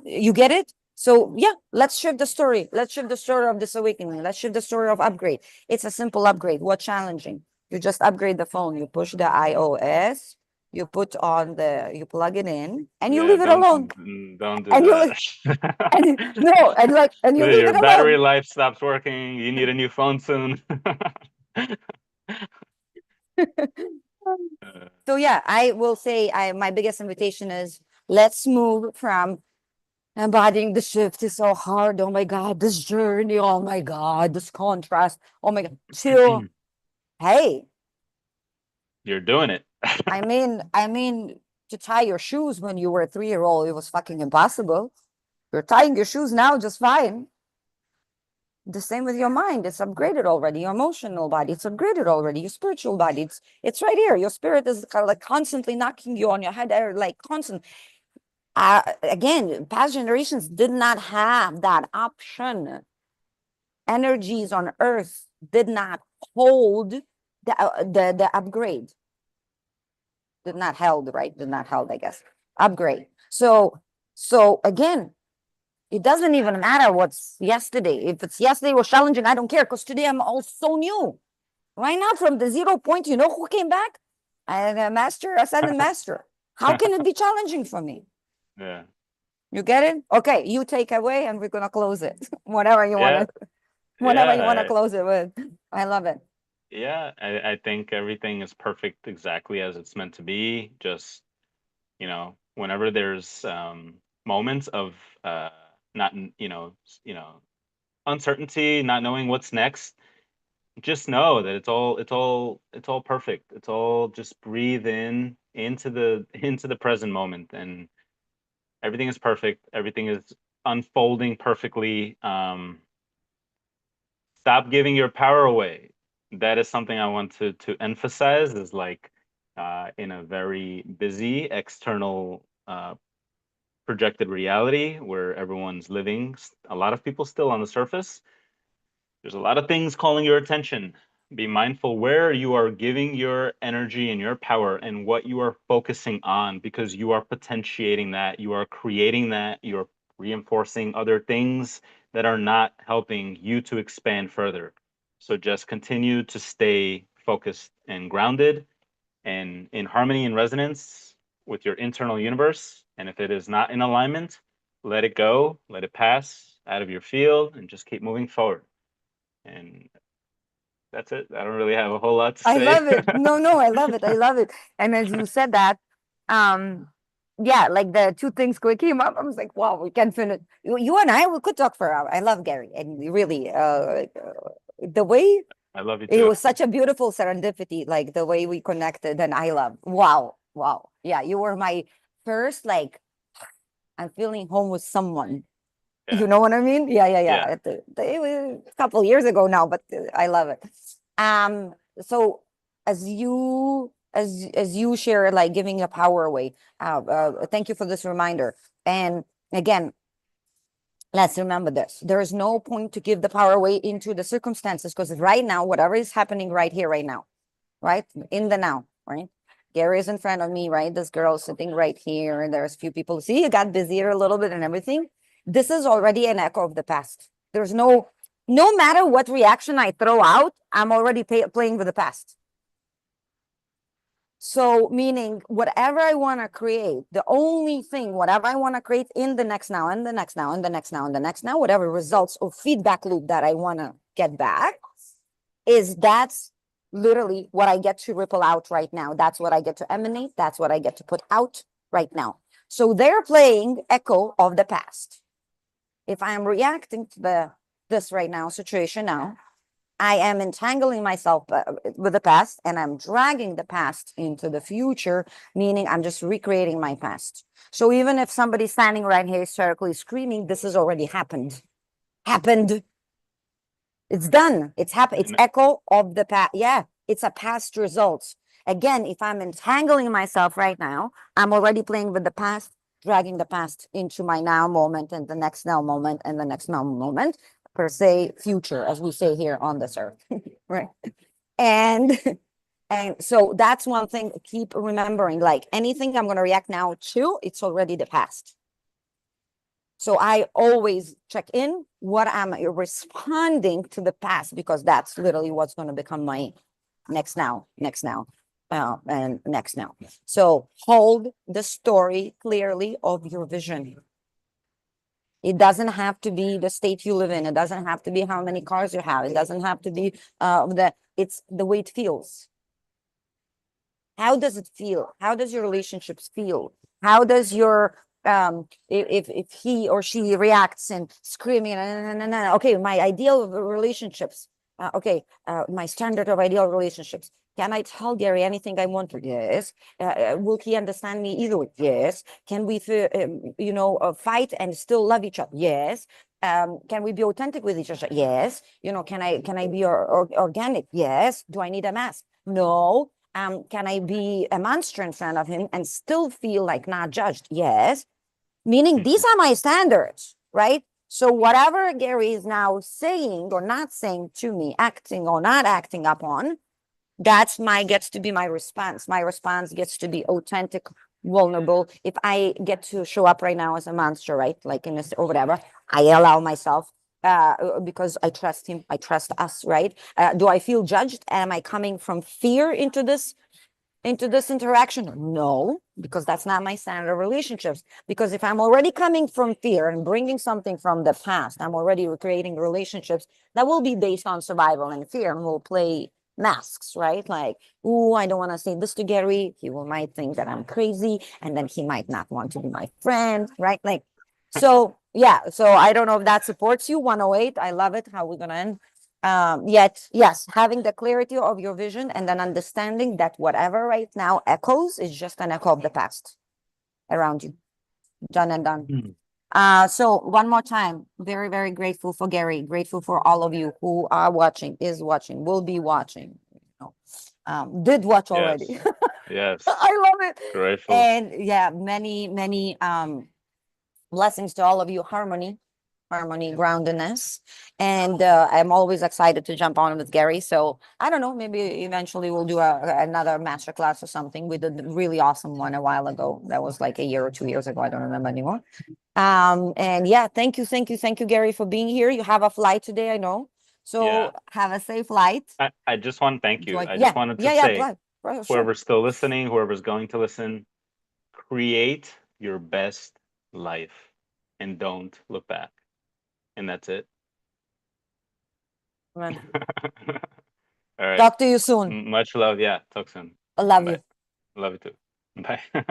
You get it? So yeah, let's shift the story. Let's shift the story of this awakening. Let's shift the story of upgrade. It's a simple upgrade. What challenging? You just upgrade the phone. You push the iOS. You you plug it in, and you leave it alone. Don't do And that. no, and you leave Your it alone. battery life stops working. You need a new phone soon. So yeah, I will say my biggest invitation is, let's move from embodying the shift is so hard. Oh my God, this journey. Oh my God, this contrast. Oh my God. To, hey, You're doing it. I mean, to tie your shoes when you were a 3-year-old, it was fucking impossible. You're tying your shoes now just fine. The same with your mind. It's upgraded already. Your emotional body, it's upgraded already. Your spiritual body, it's right here. Your spirit is kind of like constantly knocking you on your head, like constant. Again, past generations did not have that option. Energies on Earth did not hold the upgrade. Did not held, right? Did not held, I guess. Upgrade. So again, it doesn't even matter what's yesterday. If it's yesterday was challenging, I don't care, because today I'm all so new. Right now, from the 0 point, you know who came back? And a master, ascended master. How can it be challenging for me? Yeah. You get it? Okay, you take away, and we're gonna close it. Whatever you Yeah. want to, whatever you want to Yeah. close it with. I love it. Yeah. I think everything is perfect exactly as it's meant to be. Just, whenever there's moments of not, uncertainty, not knowing what's next, just know that it's all perfect. It's all just breathe in into the into the present moment, and everything is perfect. Everything is unfolding perfectly. Stop giving your power away. That is something I want to emphasize, is like in a very busy external projected reality where everyone's living, a lot of people still on the surface. There's a lot of things calling your attention. Be mindful where you are giving your energy and your power and what you are focusing on, because you are potentiating that, you are creating that, you're reinforcing other things that are not helping you to expand further. So just continue to stay focused and grounded and in harmony and resonance with your internal universe. And if it is not in alignment, let it go, let it pass out of your field, and just keep moving forward. And that's it. I don't really have a whole lot to I say. love it. No, I love it. I love it. And as you said that, um, yeah, like the two things quick came up. I was like, wow, we can finish. You and I, we could talk for hours. I love Garry, and really, the way I love you it too. was such a beautiful serendipity, like the way we connected, and I love. Wow, wow, yeah, you were my first, like, I'm feeling home with someone. Yeah. You know what I mean? Yeah, yeah, Yeah. yeah. It was a couple years ago now, but I love it. So as you share, like giving a power away, thank you for this reminder. And again, let's remember this: there is no point to give the power away into the circumstances, because right now, whatever is happening right here, right now, right in the now, right? Garry is in front of me, right? This girl sitting right here, and there's a few people. See, you got busier a little bit and everything. This is already an echo of the past. There's no matter what reaction I throw out, I'm already playing with the past. So, meaning whatever I want to create, the only thing, whatever I want to create in the next now, and the next now, and the next now, and the next now, whatever results or feedback loop that I want to get back, that's literally what I get to ripple out right now. That's what I get to emanate. That's what I get to put out right now. So they're playing echo of the past. If I am reacting to this right now situation now, I am entangling myself with the past, and I'm dragging the past into the future, meaning I'm just recreating my past. So even if somebody's standing right here hysterically screaming, this has already happened. Happened. It's done. It's happened. It's echo of the past. Yeah, it's a past results. Again, if I'm entangling myself right now, I'm already playing with the past, dragging the past into my now moment and the next now moment and the next now moment, per se, future, as we say here on this earth. Right. And and so that's one thing. Keep remembering, like anything I'm going to react now to, it's already the past. So I always check in what am I responding to the past, because that's literally what's going to become my next now, and next now. So hold the story clearly of your vision. It doesn't have to be the state you live in. It doesn't have to be how many cars you have. It doesn't have to be it's the way it feels. How does it feel? How does your relationships feel? How does your if he or she reacts and screaming, okay, my ideal of relationships, okay, my standard of ideal relationships. Can I tell Garry anything I want to? Yes. Will he understand me either way? Yes. Can we fight and still love each other? Yes. Can we be authentic with each other? Yes. Can I be organic? Yes. Do I need a mask? No. Can I be a monster in front of him and still feel like not judged? Yes. Meaning these are my standards, right? So whatever Garry is now saying or not saying to me, acting or not acting upon, gets to be my response. My response gets to be authentic, vulnerable. If I get to show up right now as a monster, right, like in this or whatever, I allow myself, because I trust him, I trust us, right? Do I feel judged? Am I coming from fear into this interaction? No, because that's not my standard of relationships. Because if I'm already coming from fear and bringing something from the past, I'm already creating relationships that will be based on survival and fear, and will play masks, right? Like, oh, I don't want to say this to Garry. He might think that I'm crazy, and then he might not want to be my friend, right? Like, so yeah. So I don't know if that supports you. 108. I love it. How we're gonna end. Yet, yes, having the clarity of your vision and then understanding that whatever right now echoes is just an echo of the past around you. Done and done. So one more time, very, very grateful for Garry, grateful for all of you who are watching, is watching, will be watching, did watch already. Yes. Yes. I love it. Grateful. And yeah, many, many blessings to all of you. Harmony, groundedness. And I'm always excited to jump on with Garry. So I don't know, maybe eventually we'll do another masterclass or something. We did a really awesome one a while ago. That was like a year or 2 years ago. I don't remember anymore. And yeah, thank you, Garry, for being here. You have a flight today, I know. Yeah. So have a safe flight. I just want to thank you. Enjoy. I just Yeah, wanted to yeah, say, right, sure. whoever's still listening, whoever's going to listen, create your best life and don't look back. And that's it. Man. All right. Talk to you soon. Much love. Yeah. Talk soon. I love Bye. you. Love you too. Bye.